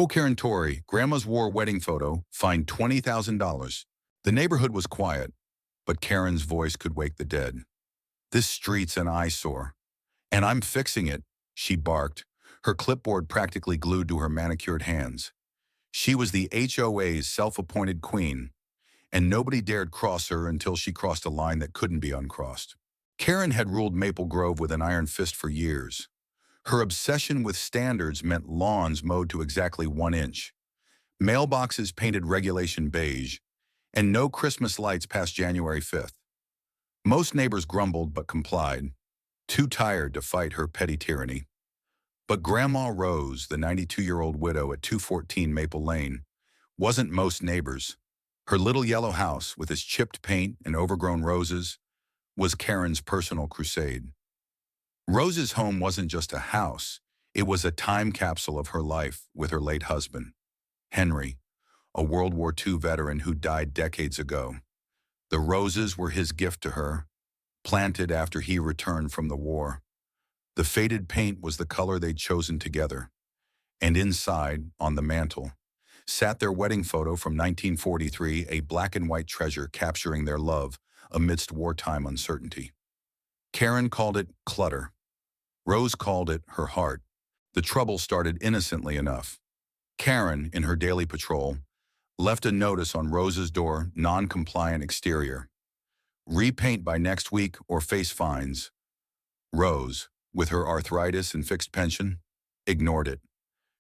Ho Karen Tori, Grandma's War wedding photo, fined $20,000. The neighborhood was quiet, but Karen's voice could wake the dead. This street's an eyesore. And I'm fixing it, she barked, her clipboard practically glued to her manicured hands. She was the HOA's self-appointed queen, and nobody dared cross her until she crossed a line that couldn't be uncrossed. Karen had ruled Maple Grove with an iron fist for years. Her obsession with standards meant lawns mowed to exactly 1 inch, mailboxes painted regulation beige, and no Christmas lights past January 5th. Most neighbors grumbled but complied, too tired to fight her petty tyranny. But Grandma Rose, the 92-year-old widow at 214 Maple Lane, wasn't most neighbors. Her little yellow house, with its chipped paint and overgrown roses, was Karen's personal crusade. Rose's home wasn't just a house, it was a time capsule of her life with her late husband, Henry, a World War II veteran who died decades ago. The roses were his gift to her, planted after he returned from the war. The faded paint was the color they'd chosen together, and inside, on the mantel, sat their wedding photo from 1943, a black and white treasure capturing their love amidst wartime uncertainty. Karen called it clutter. Rose called it her heart. The trouble started innocently enough. Karen, in her daily patrol, left a notice on Rose's door, non-compliant exterior. Repaint by next week or face fines. Rose, with her arthritis and fixed pension, ignored it.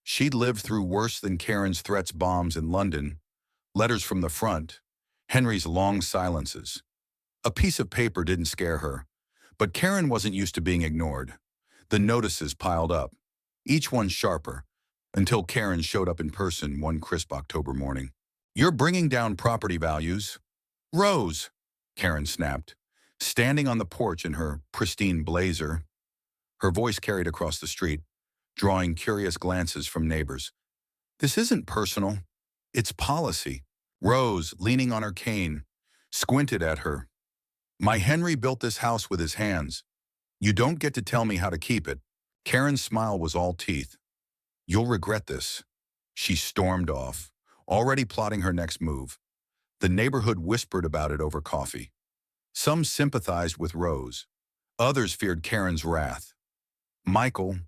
She'd lived through worse than Karen's threats, bombs in London, letters from the front, Henry's long silences. A piece of paper didn't scare her, but Karen wasn't used to being ignored. The notices piled up, each one sharper, until Karen showed up in person one crisp October morning. "You're bringing down property values." "Rose," Karen snapped, standing on the porch in her pristine blazer. Her voice carried across the street, drawing curious glances from neighbors. "This isn't personal. It's policy." Rose, leaning on her cane, squinted at her. "My Henry built this house with his hands. You don't get to tell me how to keep it." Karen's smile was all teeth. "You'll regret this." She stormed off, already plotting her next move. The neighborhood whispered about it over coffee. Some sympathized with Rose. Others feared Karen's wrath. Michael,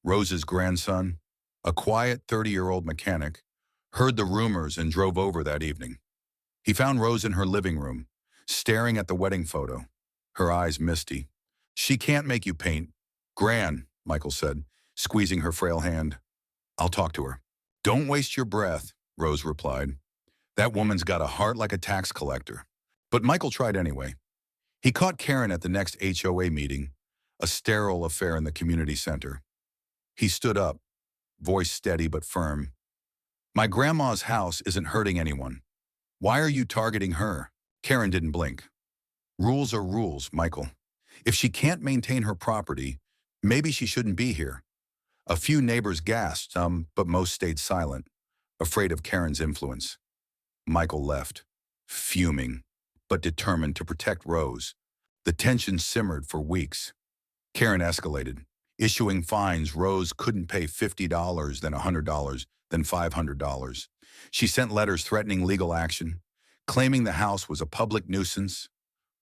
Rose's grandson, a quiet 30-year-old mechanic, heard the rumors and drove over that evening. He found Rose in her living room, staring at the wedding photo, her eyes misty. "She can't make you paint." "Gran," Michael said, squeezing her frail hand. "I'll talk to her." "Don't waste your breath," Rose replied. "That woman's got a heart like a tax collector." But Michael tried anyway. He caught Karen at the next HOA meeting, a sterile affair in the community center. He stood up, voice steady but firm. "My grandma's house isn't hurting anyone. Why are you targeting her?" Karen didn't blink. "Rules are rules, Michael. If she can't maintain her property, maybe she shouldn't be here." A few neighbors gasped, but most stayed silent, afraid of Karen's influence. Michael left, fuming, but determined to protect Rose. The tension simmered for weeks. Karen escalated, issuing fines. Rose couldn't pay $50, then $100, then $500. She sent letters threatening legal action, claiming the house was a public nuisance.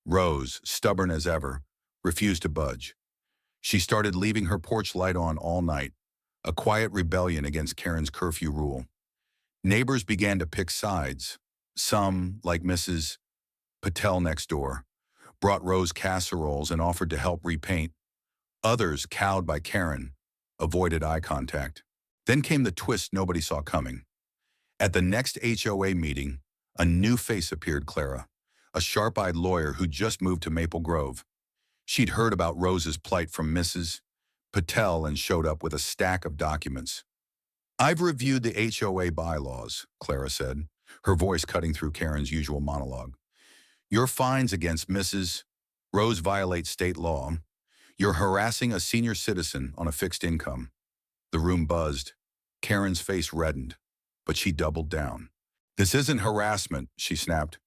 Rose, stubborn as ever, refused to budge. She started leaving her porch light on all night, a quiet rebellion against Karen's curfew rule. Neighbors began to pick sides. Some, like Mrs. Patel next door, brought Rose casseroles and offered to help repaint. Others, cowed by Karen, avoided eye contact. Then came the twist nobody saw coming. At the next HOA meeting, a new face appeared. Clara, a sharp-eyed lawyer who just moved to Maple Grove. She'd heard about Rose's plight from Mrs. Patel and showed up with a stack of documents. "I've reviewed the HOA bylaws," Clara said, her voice cutting through Karen's usual monologue. "Your fines against Mrs. Rose violate state law. You're harassing a senior citizen on a fixed income." The room buzzed. Karen's face reddened, but she doubled down. "This isn't harassment," she snapped.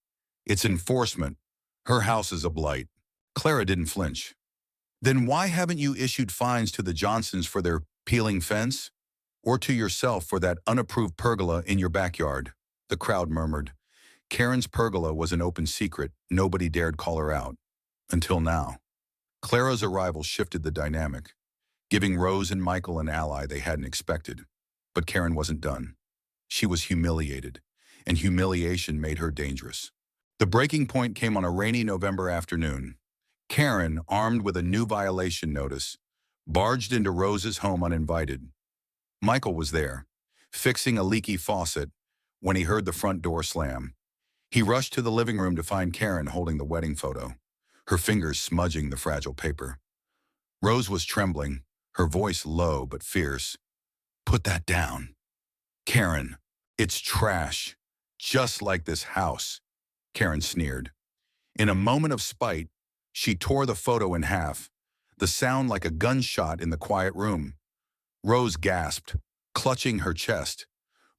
"It's enforcement. Her house is a blight." Clara didn't flinch. "Then why haven't you issued fines to the Johnsons for their peeling fence? or to yourself for that unapproved pergola in your backyard, the crowd murmured. Karen's pergola was an open secret. Nobody dared call her out. Until now. Clara's arrival shifted the dynamic, giving Rose and Michael an ally they hadn't expected. But Karen wasn't done. She was humiliated, and humiliation made her dangerous. The breaking point came on a rainy November afternoon. Karen, armed with a new violation notice, barged into Rose's home uninvited. Michael was there, fixing a leaky faucet, when he heard the front door slam. He rushed to the living room to find Karen holding the wedding photo, her fingers smudging the fragile paper. Rose was trembling, her voice low but fierce. "Put that down." "Karen, it's trash, just like this house," Karen sneered. In a moment of spite, she tore the photo in half, the sound like a gunshot in the quiet room. Rose gasped, clutching her chest.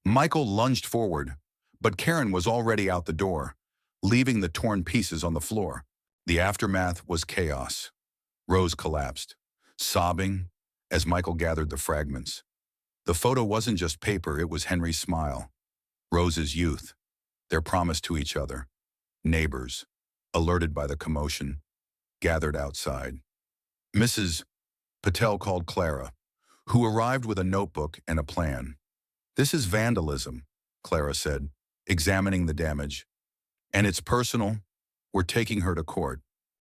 Michael lunged forward, but Karen was already out the door, leaving the torn pieces on the floor. The aftermath was chaos. Rose collapsed, sobbing as Michael gathered the fragments. The photo wasn't just paper, it was Henry's smile, Rose's youth, their promise to each other. Neighbors, alerted by the commotion, gathered outside. Mrs. Patel called Clara, who arrived with a notebook and a plan. "This is vandalism," Clara said, examining the damage. "And it's personal. We're taking her to court."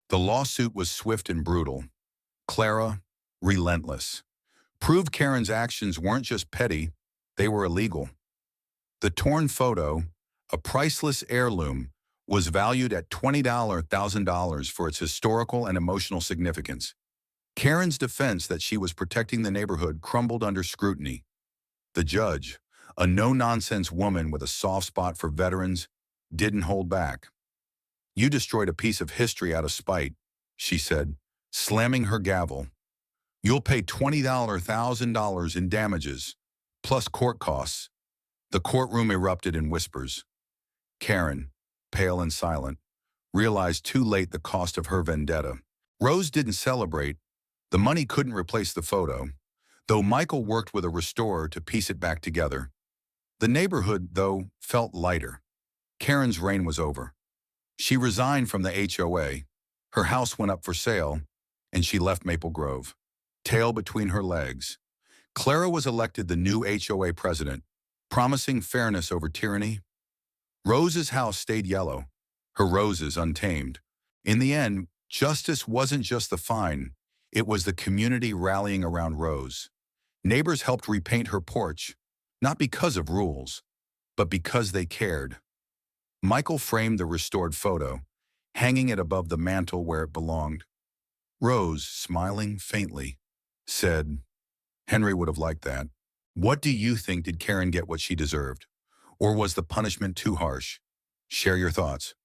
The lawsuit was swift and brutal. Clara, relentless, proved Karen's actions weren't just petty, they were illegal. The torn photo, a priceless heirloom, was valued at $20,000 for its historical and emotional significance. Karen's defense that she was protecting the neighborhood crumbled under scrutiny. The judge, a no-nonsense woman with a soft spot for veterans, didn't hold back. "You destroyed a piece of history out of spite," she said, slamming her gavel. "You'll pay $20,000 in damages, plus court costs." The courtroom erupted in whispers. Karen, pale and silent, realized too late the cost of her vendetta. Rose didn't celebrate. The money couldn't replace the photo, though Michael worked with a restorer to piece it back together. The neighborhood, though, felt lighter. Karen's reign was over. She resigned from the HOA, her house went up for sale, and she left Maple Grove, tail between her legs. Clara was elected the new HOA president, promising fairness over tyranny. Rose's house stayed yellow, her roses untamed. In the end, justice wasn't just the fine, it was the community rallying around Rose. Neighbors helped repaint her porch, not because of rules, but because they cared. Michael framed the restored photo, hanging it above the mantel where it belonged. Rose, smiling faintly, said, "Henry would have liked that." What do you think? Did Karen get what she deserved? Or was the punishment too harsh? Share your thoughts.